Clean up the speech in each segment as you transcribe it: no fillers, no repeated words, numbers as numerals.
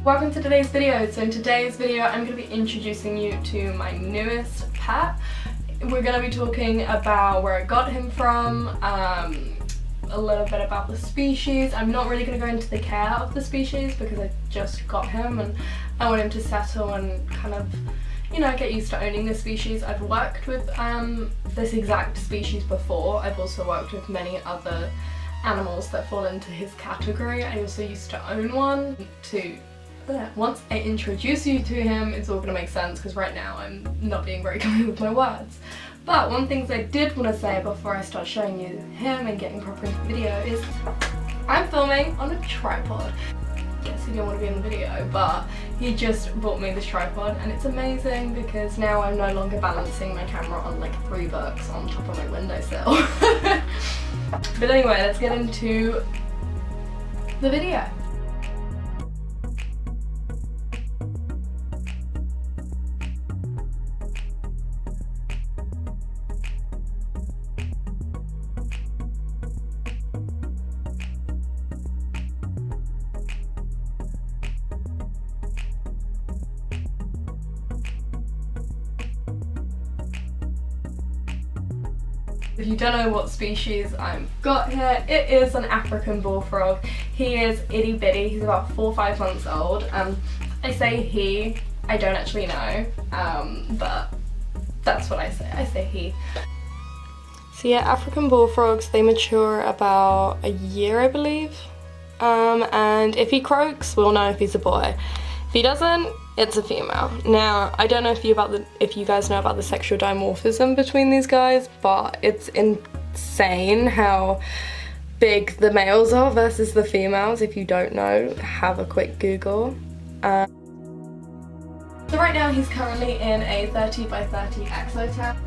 Welcome to today's video. So in today's video I'm going to be introducing you to my newest pet. We're going to be talking about where I got him from, a little bit about the species. I'm not really going to go into the care of the species because I just got him and I want him to settle and kind of, you know, get used to owning this species. I've worked with this exact species before. I've also worked with many other animals that fall into his category. I also used to own one. Once I introduce you to him, it's all going to make sense because right now I'm not being very clear with my words. But one thing I did want to say before I start showing you him and getting proper into the video is I'm filming on a tripod. Yes, he didn't want to be in the video, but he just bought me this tripod and it's amazing because now I'm no longer balancing my camera on like 3 books on top of my windowsill. But anyway, let's get into the video. If you don't know what species I've got here, it is an African bullfrog. He is itty bitty, he's about 4 or 5 months old. I say he, I don't actually know, but that's what I say he. So yeah, African bullfrogs, they mature about a year, I believe. And if he croaks, we'll know if he's a boy. If he doesn't, it's a female. Now, I don't know if you guys know about the sexual dimorphism between these guys, but it's insane how big the males are versus the females. If you don't know, have a quick Google. So right now he's currently in a 30 by 30 exoteric.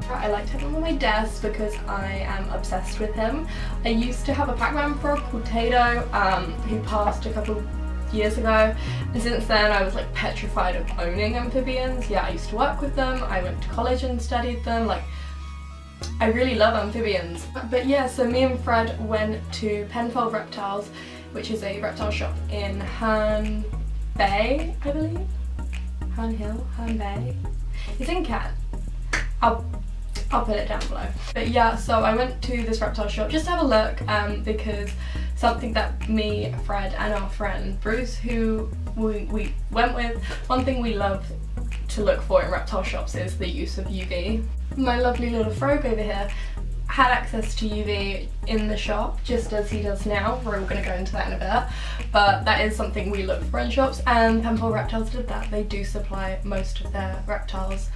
I like to have him on my desk because I am obsessed with him. I used to have a Pac-Man frog called Tato, who passed a couple years ago, and since then I was like petrified of owning amphibians. Yeah, I used to work with them, I went to college and studied them, like I really love amphibians. But yeah, so me and Fred went to Penfold Reptiles, which is a reptile shop in Herne Bay, I believe? Herne Bay? It's in Kent. I'll put it down below. But yeah, so I went to this reptile shop just to have a look, because something that me, Fred and our friend Bruce, who we went with, one thing we love to look for in reptile shops is the use of UV. My lovely little frog over here had access to UV in the shop, just as he does now. We're all going to go into that in a bit, but that is something we look for in shops, and Penfold Reptiles did that. They do supply most of their reptiles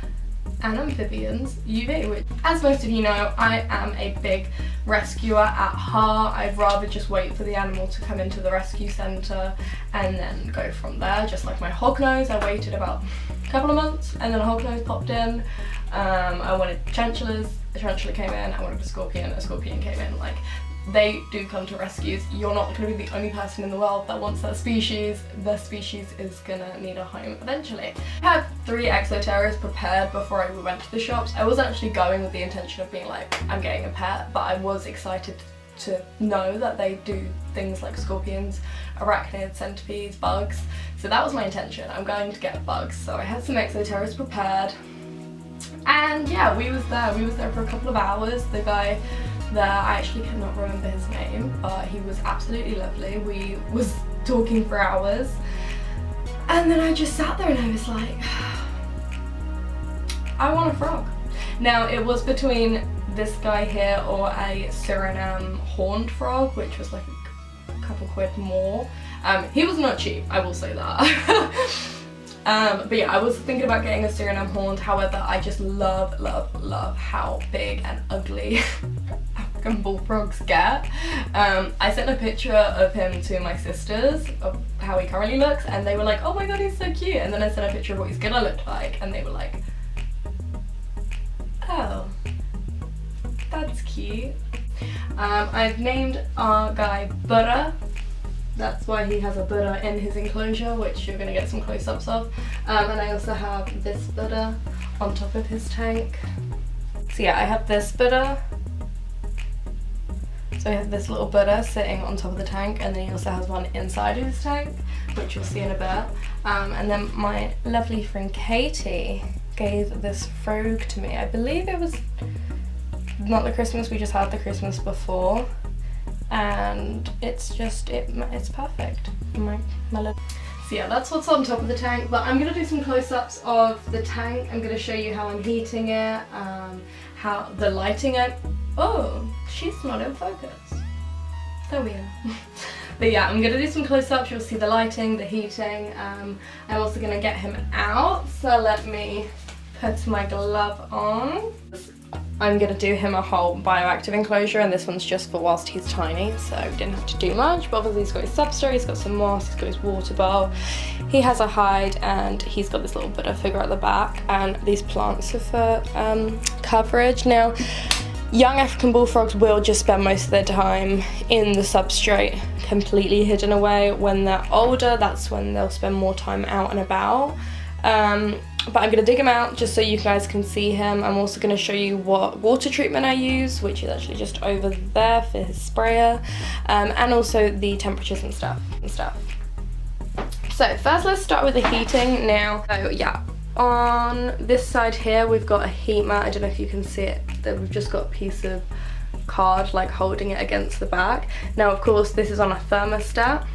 and amphibians UV, which, as most of you know, I am a big rescuer at heart. I'd rather just wait for the animal to come into the rescue centre and then go from there, just like my hognose. I waited about a couple of months and then a hognose popped in. I wanted tarantulas, a tarantula came in. I wanted a scorpion came in. Like, they do come to rescues. You're not going to be the only person in the world that wants that species. The species is gonna need a home eventually. I had 3 exoterias prepared before I went to the shops. I wasn't actually going with the intention of being like, I'm getting a pet, but I was excited to know that they do things like scorpions, arachnids, centipedes, bugs. So that was my intention. I'm going to get bugs. So I had some exoterias prepared. And yeah, we was there for a couple of hours. The guy there, I actually cannot remember his name, but he was absolutely lovely. We was talking for hours, and then I just sat there and I was like, I want a frog. Now, it was between this guy here or a Suriname horned frog, which was like a couple quid more. He was not cheap, I will say that. But yeah, I was thinking about getting a Suriname horned. However, I just love how big and ugly African bullfrogs get. I sent a picture of him to my sisters of how he currently looks, and they were like, oh my god, he's so cute. And then I sent a picture of what he's gonna look like, and they were like, oh, that's cute. I've named our guy Buddha. That's why he has a Buddha in his enclosure, which you're going to get some close-ups of. And I also have this Buddha on top of his tank. So yeah, I have this Buddha. So we have this little Buddha sitting on top of the tank, and then he also has one inside his tank, which you'll see in a bit. And then my lovely friend Katie gave this frog to me. I believe it was not the Christmas we just had, the Christmas before. And it's just, it's perfect. My little... So yeah, that's what's on top of the tank, but I'm going to do some close-ups of the tank. I'm going to show you how I'm heating it, how the lighting it. Oh, she's not in focus. There we are. But yeah, I'm going to do some close-ups. You'll see the lighting, the heating. I'm also going to get him out, so let me put my glove on. I'm going to do him a whole bioactive enclosure, and this one's just for whilst he's tiny, so we didn't have to do much. But obviously he's got his substrate, he's got some moss, he's got his water bowl, he has a hide, and he's got this little Buddha figure at the back, and these plants are for coverage. Now, young African bullfrogs will just spend most of their time in the substrate, completely hidden away. When they're older, that's when they'll spend more time out and about. But I'm going to dig him out just so you guys can see him. I'm also going to show you what water treatment I use, which is actually just over there for his sprayer, and also the temperatures and stuff. So first let's start with the heating now. So yeah, on this side here we've got a heat mat. I don't know if you can see it, that we've just got a piece of card like holding it against the back. Now of course this is on a thermostat.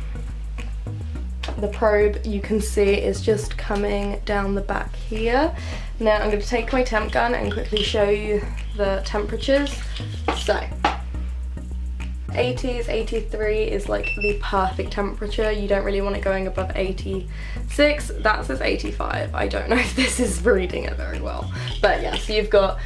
The probe, you can see, is just coming down the back here. Now I'm going to take my temp gun and quickly show you the temperatures. So 80s, 83 is like the perfect temperature. You don't really want it going above 86. That says 85. I don't know if this is reading it very well, but yeah, so you've got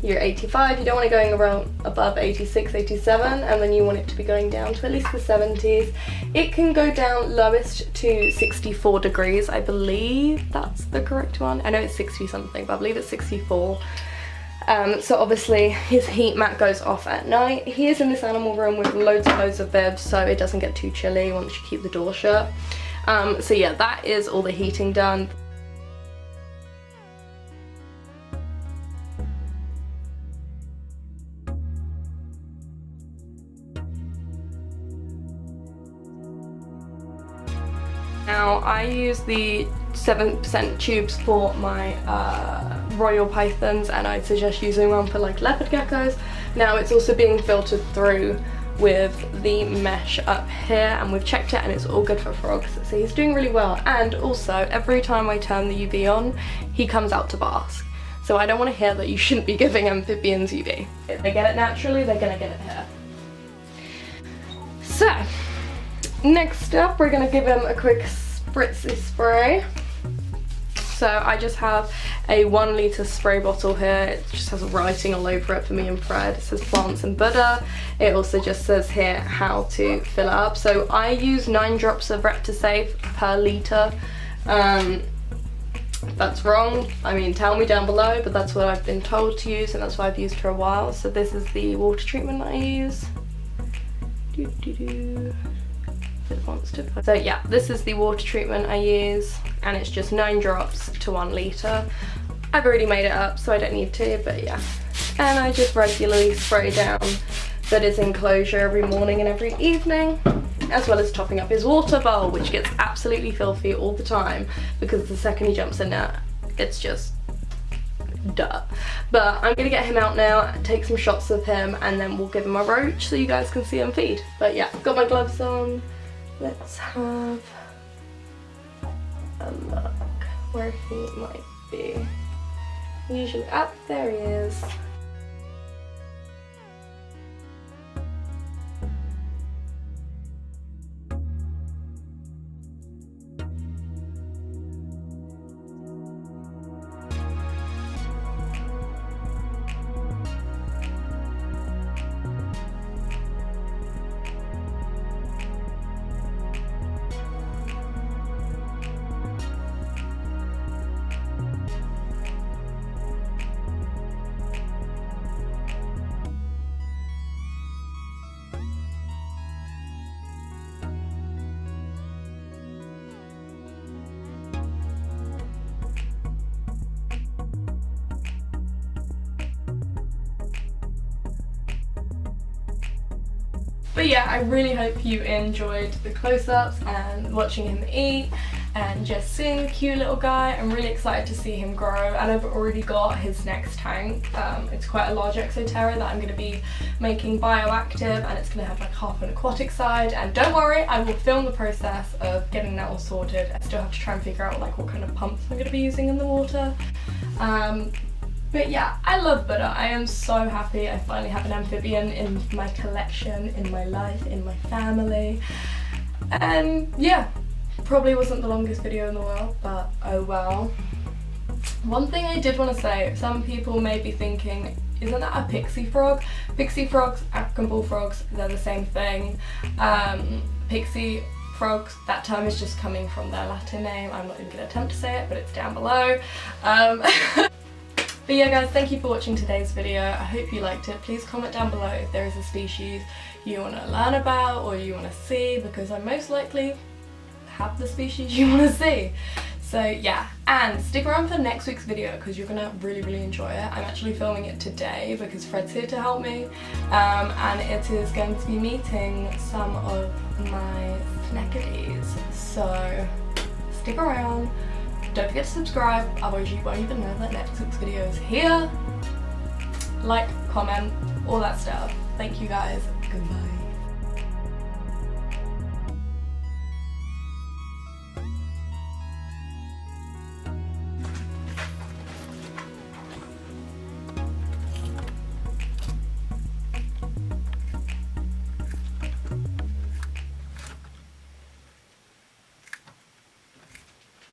you're 85, you don't want it going around above 86, 87, and then you want it to be going down to at least the 70s. It can go down lowest to 64 degrees, I believe that's the correct one. I know it's 60 something, but I believe it's 64. So obviously his heat mat goes off at night. He is in this animal room with loads and loads of bibs, so it doesn't get too chilly once you keep the door shut. So yeah, that is all the heating done. Now I use the 7% tubes for my royal pythons, and I'd suggest using one for like leopard geckos. Now it's also being filtered through with the mesh up here, and we've checked it and it's all good for frogs, so he's doing really well. And also every time I turn the UV on, he comes out to bask. So I don't want to hear that you shouldn't be giving amphibians UV. If they get it naturally, they're gonna get it here. So next up, we're gonna give him a quick spritzy spray. So I just have a 1 litre spray bottle here. It just has writing all over it for me and Fred. It says plants and Buddha. It also just says here how to fill it up. So I use 9 drops of Rectisafe per litre. If that's wrong, I mean, tell me down below, but that's what I've been told to use, and that's what I've used for a while. So this is the water treatment I use. So yeah, this is the water treatment I use, and it's just 9 drops to 1 litre. I've already made it up, so I don't need to, but yeah. And I just regularly spray down his enclosure every morning and every evening, as well as topping up his water bowl, which gets absolutely filthy all the time, because the second he jumps in there, it's just dirt. But I'm gonna get him out now, take some shots of him, and then we'll give him a roach so you guys can see him feed. But yeah, got my gloves on. Let's have a look where he might be. Usually, there he is. But yeah, I really hope you enjoyed the close-ups and watching him eat and just seeing the cute little guy. I'm really excited to see him grow, and I've already got his next tank. It's quite a large Exoterra that I'm going to be making bioactive, and it's going to have like half an aquatic side. And don't worry, I will film the process of getting that all sorted. I still have to try and figure out like what kind of pumps I'm going to be using in the water. But yeah, I love Buddha. I am so happy I finally have an amphibian in my collection, in my life, in my family. And yeah, probably wasn't the longest video in the world, but oh well. One thing I did want to say, some people may be thinking, isn't that a pixie frog? Pixie frogs, African bullfrogs, they're the same thing. Pixie frogs, that term is just coming from their Latin name. I'm not even going to attempt to say it, but it's down below. But yeah guys, thank you for watching today's video. I hope you liked it. Please comment down below if there is a species you want to learn about or you want to see, because I most likely have the species you want to see. So yeah, and stick around for next week's video because you're gonna really enjoy it. I'm actually filming it today because Fred's here to help me, and it is going to be meeting some of my snackities. So stick around. Don't forget to subscribe, otherwise you won't even know that next week's video is here. Like, comment, all that stuff. Thank you guys. Goodbye.